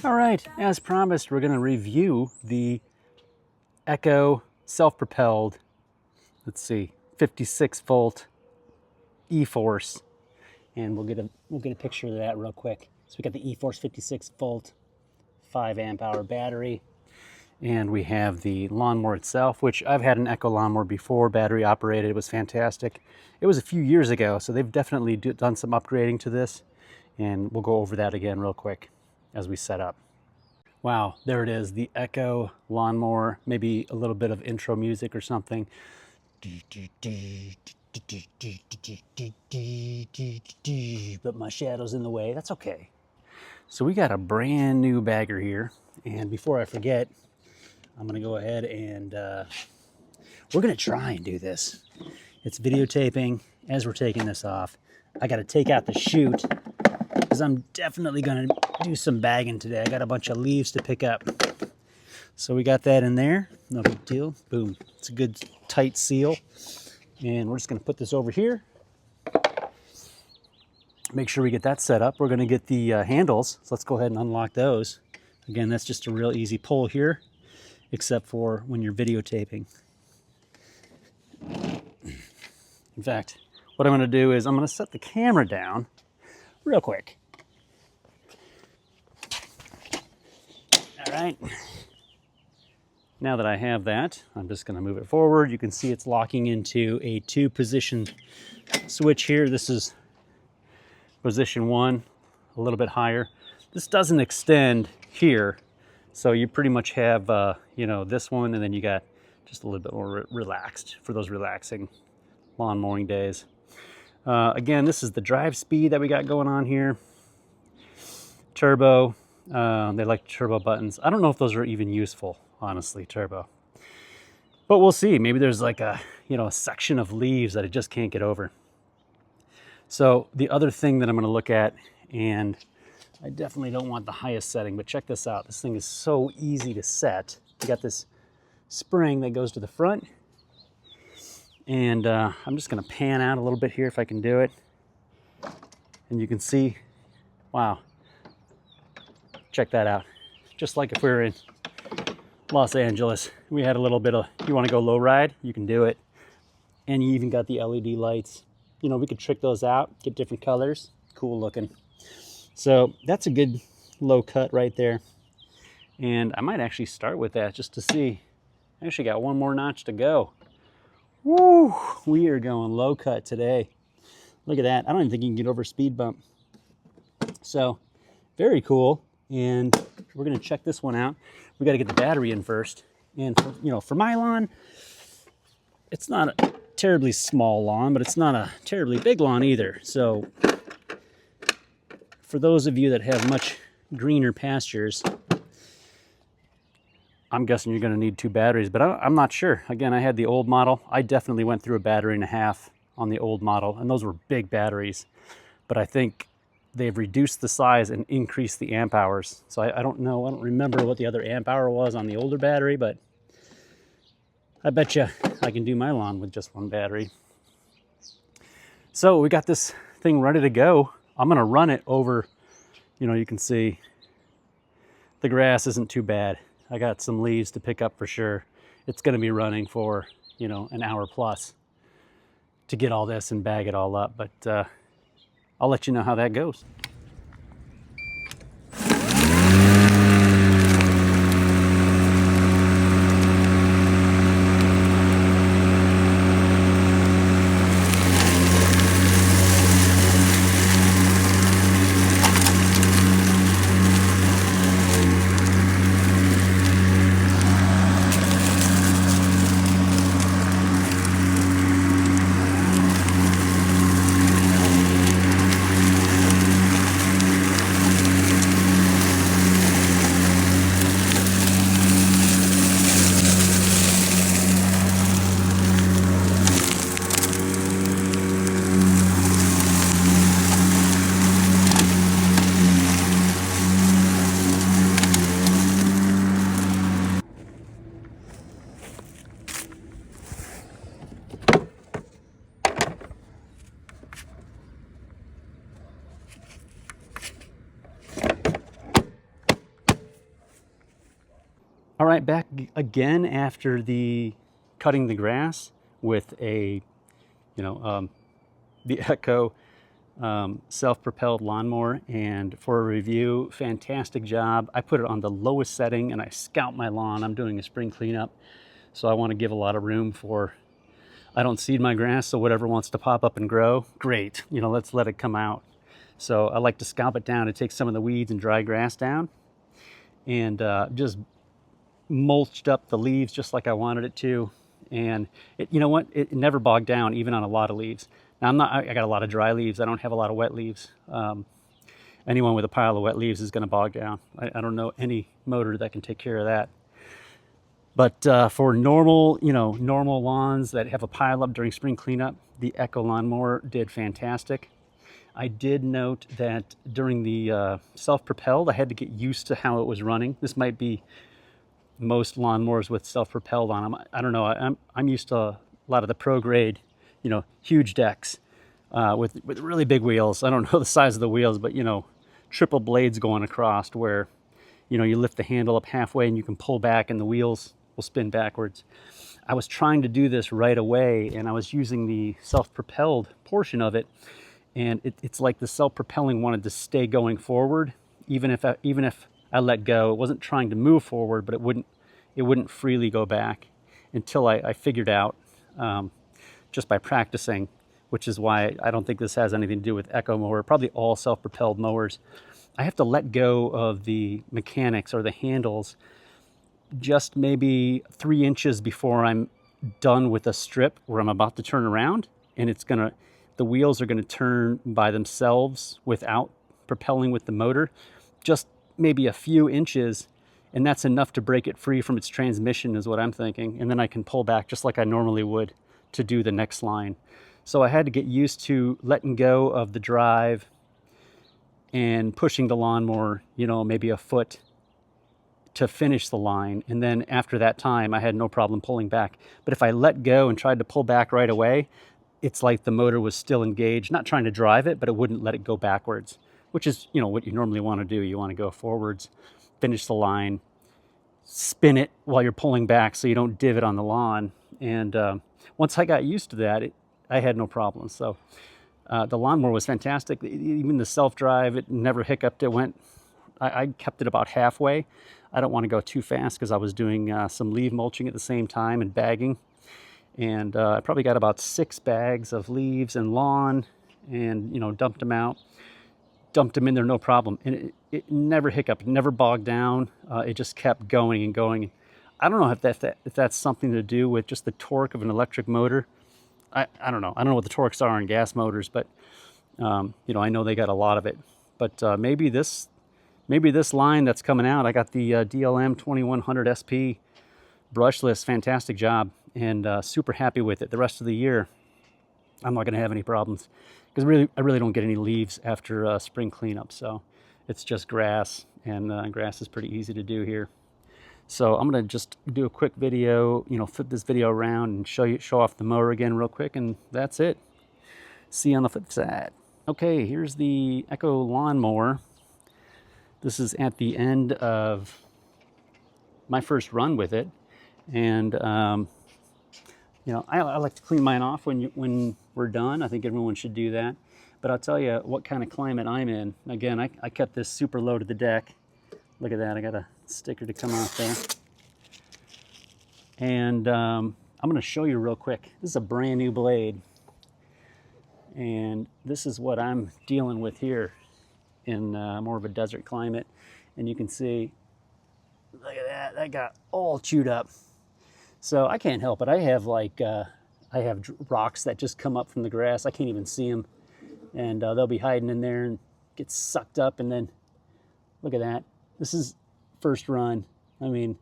All right, as promised, we're going to review the Echo self-propelled, let's see, 56-volt EForce, and we'll get a picture of that real quick. So we got the EForce 56-volt 5-amp-hour battery, and we have the lawnmower itself, which I've had an Echo lawnmower before, battery operated. It was fantastic. It was a few years ago, so they've definitely done some upgrading to this, and we'll go over that again real quick as we set up. Wow, there it is, the Echo lawnmower. Maybe a little bit of intro music or something. But my shadow's in the way. That's okay. So we got a brand new bagger here, and before I forget, I'm gonna go ahead and we're gonna try and do this. It's videotaping as we're taking this off. I gotta take out the chute because I'm definitely gonna do some bagging today. I got a bunch of leaves to pick up. So we got that in there, no big deal. Boom, it's a good tight seal. And we're just gonna put this over here. Make sure we get that set up. We're gonna get the handles, so let's go ahead and unlock those. Again, that's just a real easy pull here, except for when you're videotaping. In fact, what I'm gonna do is I'm gonna set the camera down real quick. All right. Now that I have that, I'm just gonna move it forward. You can see it's locking into a 2-position switch here. This is position 1, a little bit higher. This doesn't extend here, so you pretty much have, you know, this one, and then you got just a little bit more relaxed for those relaxing lawn mowing days. Again, this is the drive speed that we got going on here. Turbo, they like turbo buttons. I don't know if those are even useful, honestly, turbo. But we'll see. Maybe there's like a, you know, a section of leaves that I just can't get over. So the other thing that I'm going to look at, and I definitely don't want the highest setting, but check this out. This thing is so easy to set. You got this spring that goes to the front, and I'm just going to pan out a little bit here if I can do it. And you can see, wow, check that out. Just like if we were in Los Angeles, we had a little bit of, you want to go low ride, you can do it. And you even got the LED lights. You know, we could trick those out, get different colors, cool looking. So that's a good low cut right there. And I might actually start with that just to see. I actually got one more notch to go. Woo, we are going low cut today. Look at that. I don't even think you can get over a speed bump. So very cool. And we're gonna check this one out. We gotta get the battery in first. And for, you know, for my lawn, it's not a terribly small lawn, but it's not a terribly big lawn either. So for those of you that have much greener pastures, I'm guessing you're going to need 2 batteries, but I'm not sure. Again, I had the old model. I definitely went through a battery and a half on the old model, and those were big batteries. But I think they've reduced the size and increased the amp hours. So I don't know. I don't remember what the other amp hour was on the older battery, but I bet you I can do my lawn with just 1 battery. So we got this thing ready to go. I'm gonna run it over, you know, you can see the grass isn't too bad. I got some leaves to pick up for sure. It's gonna be running for, you know, an hour plus to get all this and bag it all up, but I'll let you know how that goes. right back again after the cutting the grass with a, the Echo self-propelled lawnmower, and for a review, fantastic job. I put it on the lowest setting and I scout my lawn. I'm doing a spring cleanup, so I want to give a lot of room for, I don't seed my grass, so whatever wants to pop up and grow, great, let's let it come out. So I like to scalp it down to take some of the weeds and dry grass down, and just mulched up the leaves just like I wanted it to. And you know what, it never bogged down even on a lot of leaves. Now I got a lot of dry leaves, I don't have a lot of wet leaves. Anyone with a pile of wet leaves is going to bog down. I don't know any motor that can take care of that. But for normal lawns that have a pile up during spring cleanup, the Echo lawnmower did fantastic. I did note that during the self-propelled, I had to get used to how it was running. This might be most lawnmowers with self-propelled on them. I don't know. I'm used to a lot of the pro grade, huge decks with really big wheels. I don't know the size of the wheels, but triple blades going across where you lift the handle up halfway and you can pull back and the wheels will spin backwards. I was trying to do this right away, and I was using the self-propelled portion of it, and it's like the self-propelling wanted to stay going forward, even if I let go. It wasn't trying to move forward, but it wouldn't freely go back until I figured out just by practicing, which is why I don't think this has anything to do with Echo mower. Probably all self-propelled mowers, I have to let go of the mechanics or the handles just maybe 3 inches before I'm done with a strip where I'm about to turn around, and the wheels are gonna turn by themselves without propelling with the motor, just maybe a few inches, and that's enough to break it free from its transmission is what I'm thinking. And then I can pull back just like I normally would to do the next line. So I had to get used to letting go of the drive and pushing the lawnmower, maybe a foot to finish the line. And then after that time, I had no problem pulling back. But if I let go and tried to pull back right away, it's like the motor was still engaged, not trying to drive it, but it wouldn't let it go backwards, which is, what you normally want to do. You want to go forwards, finish the line, spin it while you're pulling back so you don't divot on the lawn. And once I got used to that, I had no problem. So the lawnmower was fantastic. Even the self-drive, it never hiccuped. I kept it about halfway. I don't want to go too fast because I was doing some leaf mulching at the same time and bagging. And I probably got about 6 bags of leaves and lawn, and dumped them out. Dumped them in there, no problem. And it never hiccuped, never bogged down. It just kept going and going. I don't know if that's something to do with just the torque of an electric motor. I don't know. I don't know what the torques are on gas motors, but I know they got a lot of it. But maybe this line that's coming out, I got the DLM-2100SP brushless, fantastic job, and super happy with it. The rest of the year, I'm not going to have any problems because I really don't get any leaves after spring cleanup. So it's just grass, and grass is pretty easy to do here. So I'm going to just do a quick video, flip this video around and show off the mower again real quick, and that's it. See you on the flip side. Okay, here's the Echo lawnmower. This is at the end of my first run with it, and I like to clean mine off when we're done. I think everyone should do that. But I'll tell you what kind of climate I'm in. Again, I kept this super low to the deck. Look at that, I got a sticker to come off there. And I'm going to show you real quick. This is a brand new blade, and this is what I'm dealing with here in more of a desert climate. And you can see, look at that got all chewed up. So I can't help it. I have I have rocks that just come up from the grass. I can't even see them, and they'll be hiding in there and get sucked up. And then look at that. This is first run. I mean,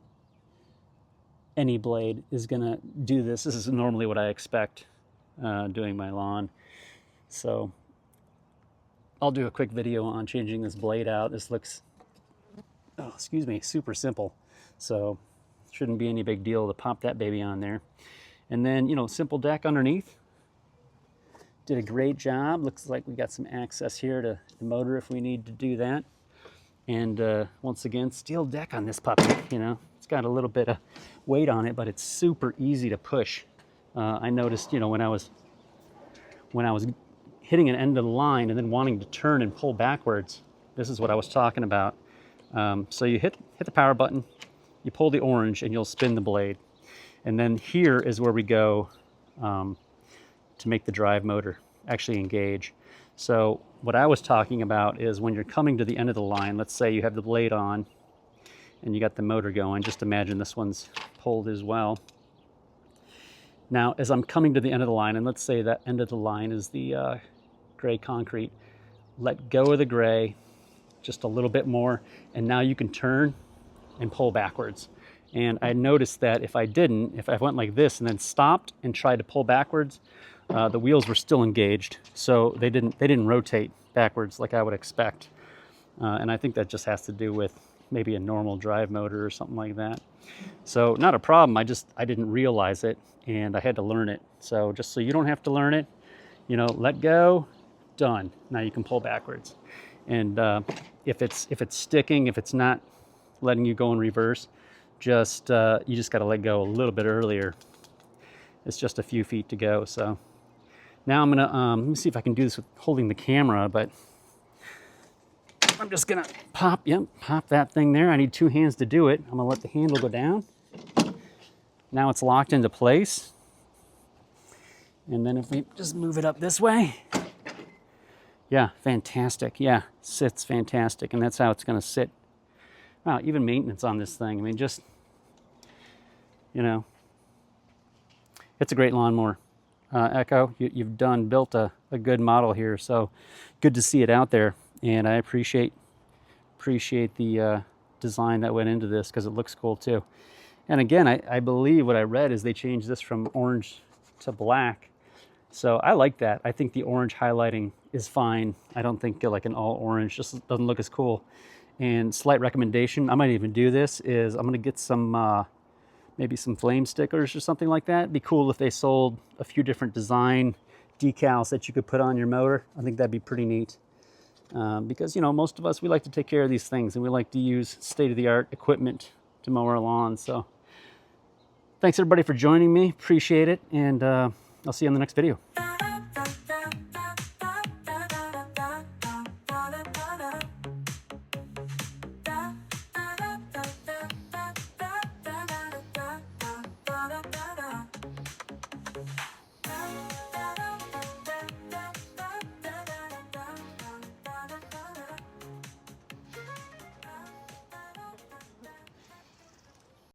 any blade is gonna do this. This is normally what I expect doing my lawn. So I'll do a quick video on changing this blade out. This looks, oh, excuse me, super simple. So shouldn't be any big deal to pop that baby on there. And then, simple deck underneath. Did a great job. Looks like we got some access here to the motor if we need to do that. And once again, steel deck on this puppy, It's got a little bit of weight on it, but it's super easy to push. I noticed, you know, when I was hitting an end of the line and then wanting to turn and pull backwards, this is what I was talking about. So you hit the power button, you pull the orange, and you'll spin the blade. And then here is where we go to make the drive motor actually engage. So what I was talking about is when you're coming to the end of the line, let's say you have the blade on and you got the motor going. Just imagine this one's pulled as well. Now, as I'm coming to the end of the line, and let's say that end of the line is the gray concrete, let go of the gray just a little bit more, and now you can turn and pull backwards. And I noticed that if I went like this and then stopped and tried to pull backwards, the wheels were still engaged, so they didn't rotate backwards like I would expect. And I think that just has to do with maybe a normal drive motor or something like that. So not a problem, I didn't realize it, and I had to learn it. So just so you don't have to learn it, you know, let go, done. Now you can pull backwards. And if it's sticking, if it's not letting you go in reverse, you just got to let go a little bit earlier. It's just a few feet to go. So now I'm gonna let me see if I can do this with holding the camera, but I'm just gonna pop that thing there. I need two hands to do it. I'm gonna let the handle go down. Now it's locked into place. And then if we just move it up this way, yeah, fantastic. Yeah, sits fantastic, and that's how it's gonna sit. Wow, even maintenance on this thing. I mean, just, you know, it's a great lawnmower. Echo, you've built a good model here, so good to see it out there. And I appreciate the design that went into this, because it looks cool too. And again, I believe what I read is they changed this from orange to black. So I like that. I think the orange highlighting is fine. I don't think like an all orange just doesn't look as cool. And slight recommendation, I might even do this, is I'm gonna get some maybe some flame stickers or something like that. It'd be cool if they sold a few different design decals that you could put on your motor. I think that'd be pretty neat. Because, you know, most of us, we like to take care of these things, and we like to use state-of-the-art equipment to mow our lawn. So thanks everybody for joining me. Appreciate it. And I'll see you on the next video.